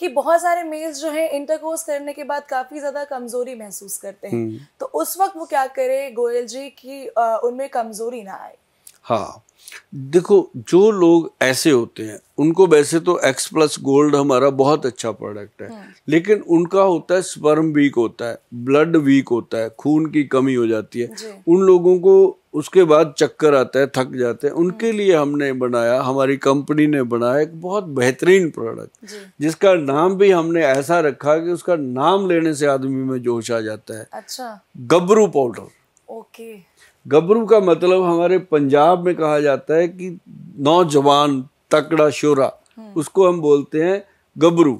कि बहुत सारे मेल्स जो हैं इंटरकोर्स करने के बाद काफी ज्यादा कमजोरी महसूस करते हैं, तो उस वक्त वो क्या करे गोयल जी कि उनमें कमजोरी ना आए? हाँ, देखो जो लोग ऐसे होते हैं उनको वैसे तो एक्स प्लस गोल्ड हमारा बहुत अच्छा प्रोडक्ट है, लेकिन उनका होता है स्पर्म वीक होता है, ब्लड वीक होता है, खून की कमी हो जाती है, उन लोगों को उसके बाद चक्कर आता है, थक जाते हैं। उनके लिए हमने बनाया, हमारी कंपनी ने बनाया एक बहुत बेहतरीन प्रोडक्ट जिसका नाम भी हमने ऐसा रखा कि उसका नाम लेने से आदमी में जोश आ जाता है। अच्छा, गबरू पाउडर। ओके। गबरू का मतलब हमारे पंजाब में कहा जाता है कि नौजवान तकड़ा शोरा, उसको हम बोलते हैं गबरू,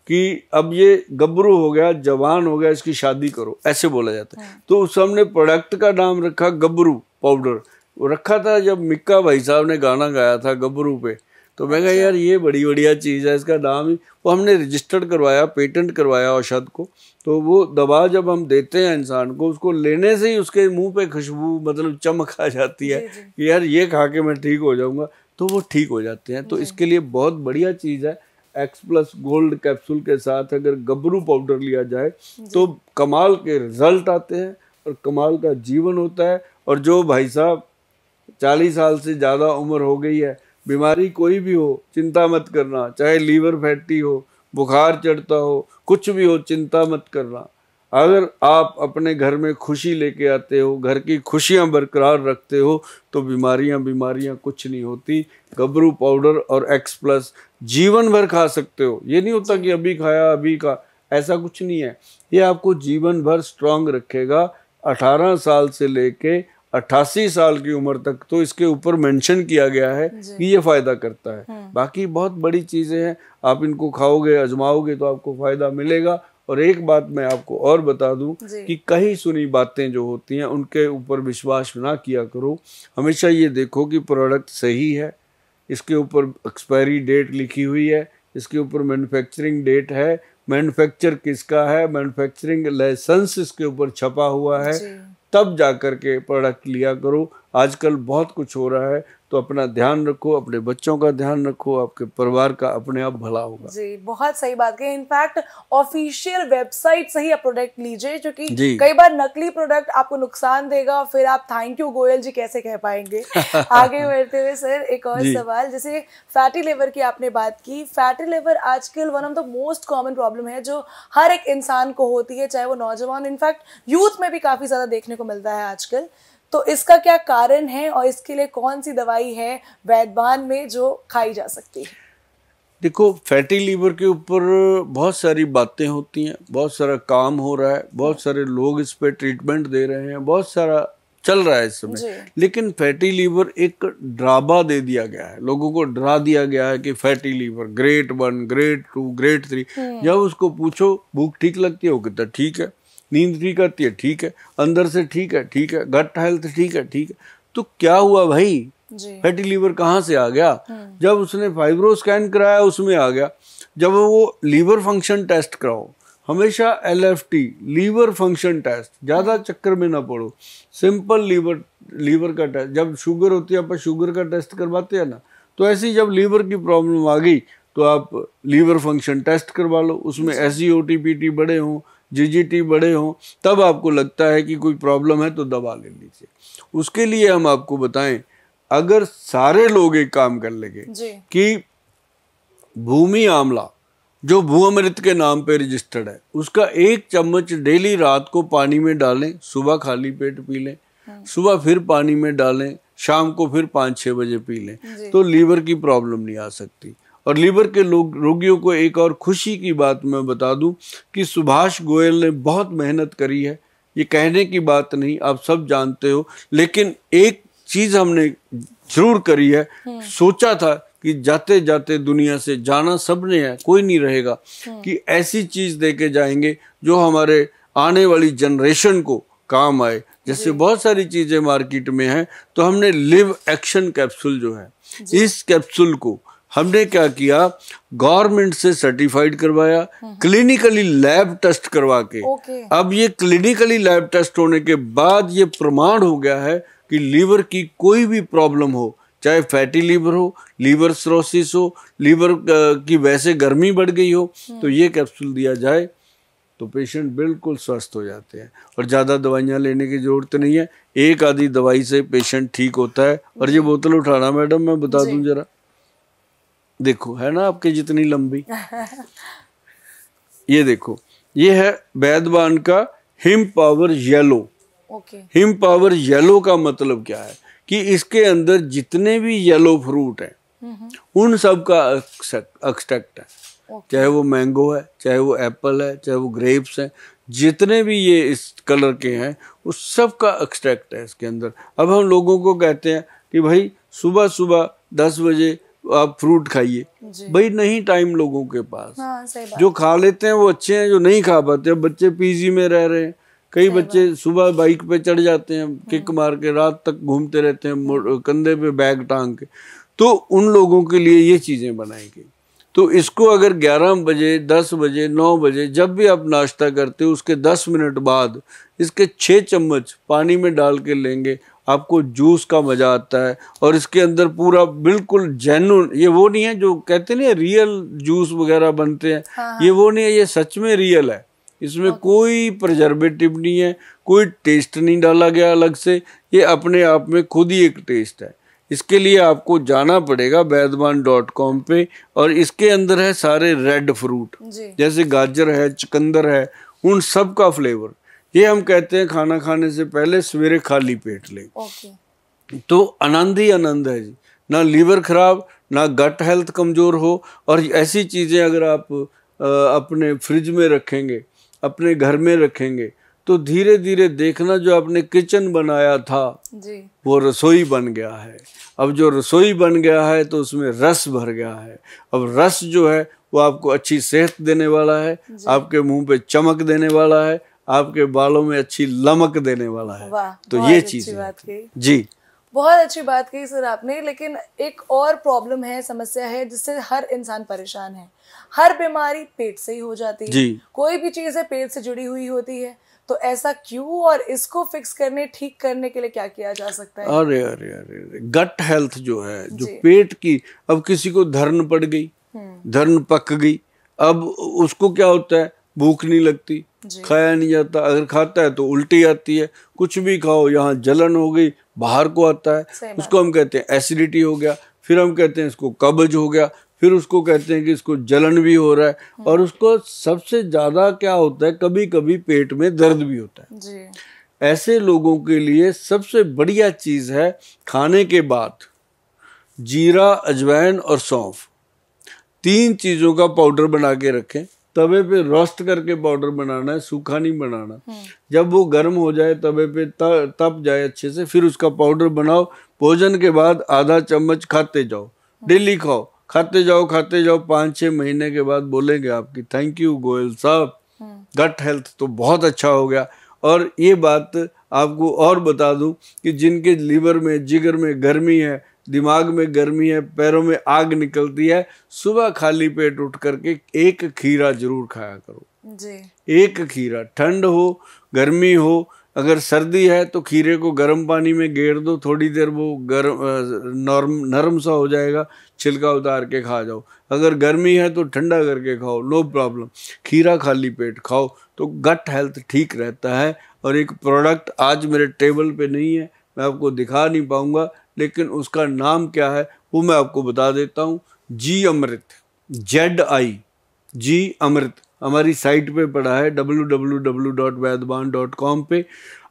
कि अब ये गबरू हो गया, जवान हो गया, इसकी शादी करो, ऐसे बोला जाता है। तो उस हमने प्रोडक्ट का नाम रखा गबरू पाउडर। वो रखा था जब मिक्का भाई साहब ने गाना गाया था गबरू पे, तो मैं कहा यार ये बड़ी बढ़िया चीज़ है, इसका नाम ही वो हमने रजिस्टर्ड करवाया, पेटेंट करवाया औषध को। तो वो दवा जब हम देते हैं इंसान को, उसको लेने से ही उसके मुंह पे खुशबू मतलब चमक आ जाती है कि यार ये खा के मैं ठीक हो जाऊंगा, तो वो ठीक हो जाते हैं। तो इसके लिए बहुत बढ़िया चीज़ है। एक्स प्लस गोल्ड कैप्सूल के साथ अगर गबरू पाउडर लिया जाए तो कमाल के रिजल्ट आते हैं और कमाल का जीवन होता है। और जो भाई साहब 40 साल से ज़्यादा उम्र हो गई है, बीमारी कोई भी हो, चिंता मत करना, चाहे लीवर फैटी हो, बुखार चढ़ता हो, कुछ भी हो, चिंता मत करना। अगर आप अपने घर में खुशी लेके आते हो, घर की खुशियां बरकरार रखते हो, तो बीमारियां कुछ नहीं होती। गबरू पाउडर और एक्स प्लस जीवन भर खा सकते हो। ये नहीं होता कि अभी खाया अभी का, ऐसा कुछ नहीं है। ये आपको जीवन भर स्ट्रांग रखेगा। 18 साल से लेके 88 साल की उम्र तक तो इसके ऊपर मेंशन किया गया है कि ये फायदा करता है। बाकी बहुत बड़ी चीजें हैं, आप इनको खाओगे, आजमाओगे तो आपको फायदा मिलेगा। और एक बात मैं आपको और बता दूं कि कहीं सुनी बातें जो होती हैं उनके ऊपर विश्वास ना किया करो। हमेशा ये देखो कि प्रोडक्ट सही है, इसके ऊपर एक्सपायरी डेट लिखी हुई है, इसके ऊपर मैन्युफैक्चरिंग डेट है, मैन्युफैक्चर किसका है, मैन्युफैक्चरिंग लाइसेंस इसके ऊपर छपा हुआ है, तब जाकर के प्रोडक्ट लिया करो। आजकल बहुत कुछ हो रहा है, तो अपना ध्यान रखो, अपने बच्चों का ध्यान रखो, आपके परिवार का अपने आप भला होगा। जी, बहुत सही बात कही। इनफैक्ट ऑफिशियल वेबसाइट से ही आप प्रोडक्ट लीजिए, क्योंकि कई बार नकली प्रोडक्ट आपको नुकसान देगा, फिर आप थैंक यू गोयल जी कैसे कह पाएंगे। आगे बढ़ते हुए सर एक और सवाल, जैसे फैटी लिवर की आपने बात की। फैटी लिवर आजकल one of the most common problem है जो हर एक इंसान को होती है, चाहे वो नौजवान, इनफैक्ट यूथ में भी काफी ज्यादा देखने को मिलता है आजकल। तो इसका क्या कारण है और इसके लिए कौन सी दवाई है वैद्यवान में जो खाई जा सकती है? देखो, फैटी लीवर के ऊपर बहुत सारी बातें होती हैं, बहुत सारा काम हो रहा है, बहुत सारे लोग इस पे ट्रीटमेंट दे रहे हैं, बहुत सारा चल रहा है इस समय। लेकिन फैटी लीवर एक ड्रामा दे दिया गया है, लोगों को डरा दिया गया है कि fatty liver grade 1, grade 2, grade 3। जब उसको पूछो भूख ठीक लगती है, वो कहता ठीक है, नींद ठीक आती है, ठीक है, अंदर से ठीक है, ठीक है, गट हेल्थ ठीक है, ठीक है। तो क्या हुआ भाई, फैटी लीवर कहाँ से आ गया? जब उसने फाइब्रो स्कैन कराया उसमें आ गया। जब वो लीवर फंक्शन टेस्ट कराओ, हमेशा LFT लीवर फंक्शन टेस्ट, ज़्यादा चक्कर में ना पड़ो, सिंपल लीवर का टेस्ट। जब शुगर होती है, आप शुगर का टेस्ट करवाते हैं ना, तो ऐसी जब लीवर की प्रॉब्लम आ गई तो आप लीवर फंक्शन टेस्ट करवा लो, उसमें SGOT PT बड़े हों, GGT बड़े हों, तब आपको लगता है कि कोई प्रॉब्लम है तो दवा ले लीजिए। उसके लिए हम आपको बताएं, अगर सारे लोग एक काम कर लेंगे कि भूमि आंवला जो भूअमृत के नाम पे रजिस्टर्ड है, उसका 1 चम्मच डेली रात को पानी में डालें, सुबह खाली पेट पी लें, सुबह फिर पानी में डालें, शाम को फिर 5-6 बजे पी लें, तो लीवर की प्रॉब्लम नहीं आ सकती। और लीवर के रोगियों को एक और खुशी की बात मैं बता दूं कि सुभाष गोयल ने बहुत मेहनत करी है, ये कहने की बात नहीं, आप सब जानते हो, लेकिन एक चीज हमने जरूर करी है। सोचा था कि जाते जाते दुनिया से जाना सबने है, कोई नहीं रहेगा, कि ऐसी चीज देके जाएंगे जो हमारे आने वाली जनरेशन को काम आए। जैसे बहुत सारी चीजें मार्केट में हैं, तो हमने लिव एक्शन कैप्सूल जो है, इस कैप्सूल को हमने क्या किया, गवर्नमेंट से सर्टिफाइड करवाया, क्लिनिकली लैब टेस्ट करवा के। अब ये क्लिनिकली लैब टेस्ट होने के बाद ये प्रमाण हो गया है कि लीवर की कोई भी प्रॉब्लम हो, चाहे फैटी लीवर हो, लीवर सिरोसिस हो, लीवर की वैसे गर्मी बढ़ गई हो, तो ये कैप्सूल दिया जाए तो पेशेंट बिल्कुल स्वस्थ हो जाते हैं और ज़्यादा दवाइयाँ लेने की ज़रूरत नहीं है। एक आधी दवाई से पेशेंट ठीक होता है। और ये बोतल उठाना मैडम, मैं बता दूं जरा, देखो है ना आपके जितनी लंबी ये देखो, ये है वैद्यवान का him power yellow. Him power yellow का मतलब क्या है कि इसके अंदर जितने भी येलो फ्रूट हैं उन सब का एक्सट्रैक्ट है। चाहे वो मैंगो है, चाहे वो एप्पल है, चाहे वो ग्रेप्स है, जितने भी ये इस कलर के हैं उस सब का एक्सट्रैक्ट है इसके अंदर। अब हम लोगों को कहते हैं कि भाई सुबह सुबह 10 बजे आप फ्रूट खाइए, भाई नहीं टाइम लोगों के पास। सही बात। जो खा लेते हैं वो अच्छे हैं, जो नहीं खा पाते, अब बच्चे पीजी में रह रहे हैं, कई बच्चे सुबह बाइक पे चढ़ जाते हैं, किक मार के रात तक घूमते रहते हैं कंधे पे बैग टांग के, तो उन लोगों के लिए ये चीज़ें बनाई गई। तो इसको अगर 11 बजे, 10 बजे, 9 बजे जब भी आप नाश्ता करते हो उसके 10 मिनट बाद इसके 6 चम्मच पानी में डाल के लेंगे, आपको जूस का मज़ा आता है। और इसके अंदर पूरा बिल्कुल जेन्युइन, ये वो नहीं है जो कहते नहीं रियल जूस वगैरह बनते हैं, ये वो नहीं है, ये सच में रियल है। इसमें कोई प्रिजर्वेटिव नहीं है, कोई टेस्ट नहीं डाला गया अलग से, ये अपने आप में खुद ही एक टेस्ट है। इसके लिए आपको जाना पड़ेगा वैद्यवान.com पे, और इसके अंदर है सारे रेड फ्रूट, जैसे गाजर है, चुकंदर है, उन सब का फ्लेवर। ये हम कहते हैं खाना खाने से पहले सवेरे खाली पेट लें, तो आनंद ही आनंद है जी। ना लीवर खराब, ना गट हेल्थ कमज़ोर हो। और ऐसी चीज़ें अगर आप अपने फ्रिज में रखेंगे, अपने घर में रखेंगे, तो धीरे धीरे देखना जो आपने किचन बनाया था वो रसोई बन गया है। अब जो रसोई बन गया है तो उसमें रस भर गया है। अब रस जो है वो आपको अच्छी सेहत देने वाला है, आपके मुंह पे चमक देने वाला है, आपके बालों में अच्छी लमक देने वाला है। तो ये चीज जी बहुत अच्छी बात कही सर आपने। लेकिन एक और प्रॉब्लम है, समस्या है जिससे हर इंसान परेशान है। हर बीमारी पेट से ही हो जाती है, कोई भी चीज है पेट से जुड़ी हुई होती है, तो ऐसा क्यों, और इसको फिक्स करने, ठीक करने के लिए क्या किया जा सकता है? अरे अरे अरे, गट हेल्थ जो है, जो पेट की, अब किसी को धर्न पड़ गई, धर्न पक गई, अब उसको क्या होता है, भूख नहीं लगती, खाया नहीं जाता, अगर खाता है तो उल्टी आती है, कुछ भी खाओ यहाँ जलन हो गई, बाहर को आता है, उसको हम कहते हैं एसिडिटी हो गया, फिर हम कहते हैं इसको कब्ज हो गया, फिर उसको कहते हैं कि इसको जलन भी हो रहा है, और उसको सबसे ज्यादा क्या होता है, कभी कभी पेट में दर्द भी होता है जी। ऐसे लोगों के लिए सबसे बढ़िया चीज है खाने के बाद जीरा, अजवाइन और सौंफ, 3 चीजों का पाउडर बना के रखें। तवे पे रोस्ट करके पाउडर बनाना है, सूखा नहीं बनाना। जब वो गर्म हो जाए, तवे पे तप जाए अच्छे से, फिर उसका पाउडर बनाओ। भोजन के बाद आधा चम्मच खाते जाओ, डेली खाओ, खाते जाओ 5-6 महीने के बाद बोलेंगे आपकी थैंक यू गोयल साहब, गट हेल्थ तो बहुत अच्छा हो गया। और ये बात आपको और बता दूं कि जिनके लीवर में, जिगर में गर्मी है, दिमाग में गर्मी है, पैरों में आग निकलती है, सुबह खाली पेट उठ करके एक खीरा जरूर खाया करो जी। एक खीरा, ठंड हो, गर्मी हो, अगर सर्दी है तो खीरे को गर्म पानी में गेर दो, थोड़ी देर वो नरम सा हो जाएगा, छिलका उतार के खा जाओ। अगर गर्मी है तो ठंडा करके खाओ, नो प्रॉब्लम। खीरा खाली पेट खाओ तो गट हेल्थ ठीक रहता है। और एक प्रोडक्ट आज मेरे टेबल पे नहीं है, मैं आपको दिखा नहीं पाऊंगा, लेकिन उसका नाम क्या है वो मैं आपको बता देता हूँ। जी अमृत, ZI, जी अमृत हमारी साइट पे पड़ा है www.vaidwan.com पे।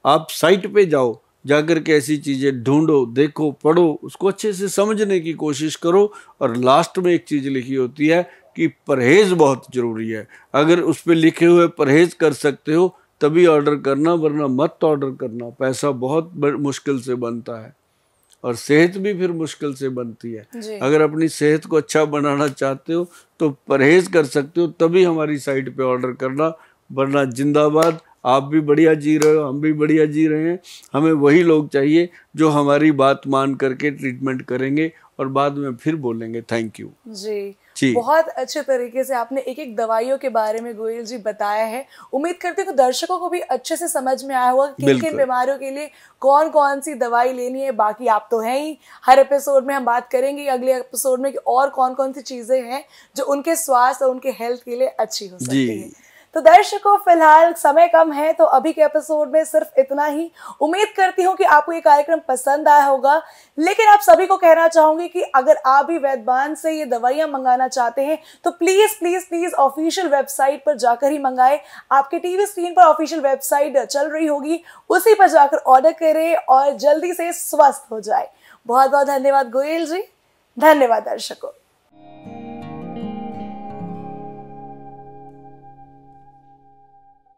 आप साइट पे जाओ, जाकर के ऐसी चीज़ें ढूंढो, देखो, पढ़ो, उसको अच्छे से समझने की कोशिश करो। और लास्ट में एक चीज़ लिखी होती है कि परहेज़ बहुत ज़रूरी है। अगर उस पर लिखे हुए परहेज़ कर सकते हो तभी ऑर्डर करना, वरना मत ऑर्डर करना। पैसा बहुत मुश्किल से बनता है और सेहत भी फिर मुश्किल से बनती है। अगर अपनी सेहत को अच्छा बनाना चाहते हो तो परहेज कर सकते हो, तभी हमारी साइट पे ऑर्डर करना, वरना जिंदाबाद। आप भी बढ़िया जी रहे हो, हम भी बढ़िया जी रहे हैं। हमें वही लोग चाहिए जो हमारी बात मान करके ट्रीटमेंट करेंगे और बाद में फिर बोलेंगे थैंक यू जी। बहुत अच्छे तरीके से आपने एक एक दवाइयों के बारे में गोयल जी बताया है। उम्मीद करती हूँ कि दर्शकों को भी अच्छे से समझ में आया होगा किन किन बीमारियों के लिए कौन कौन सी दवाई लेनी है। बाकी आप तो हैं ही, हर एपिसोड में हम बात करेंगे अगले एपिसोड में कि और कौन कौन सी चीजें हैं जो उनके स्वास्थ्य और उनके हेल्थ के लिए अच्छी हो सकती है। तो दर्शकों, फिलहाल समय कम है तो अभी के एपिसोड में सिर्फ इतना ही। उम्मीद करती हूँ कि आपको ये कार्यक्रम पसंद आया होगा, लेकिन आप सभी को कहना चाहूंगी कि अगर आप भी वैद्यवान से ये दवाइयां मंगाना चाहते हैं तो please please please official website पर जाकर ही मंगाएं। आपके टीवी स्क्रीन पर ऑफिशियल वेबसाइट चल रही होगी, उसी पर जाकर ऑर्डर करें और जल्दी से स्वस्थ हो जाए। बहुत बहुत धन्यवाद गोयल जी। धन्यवाद दर्शकों।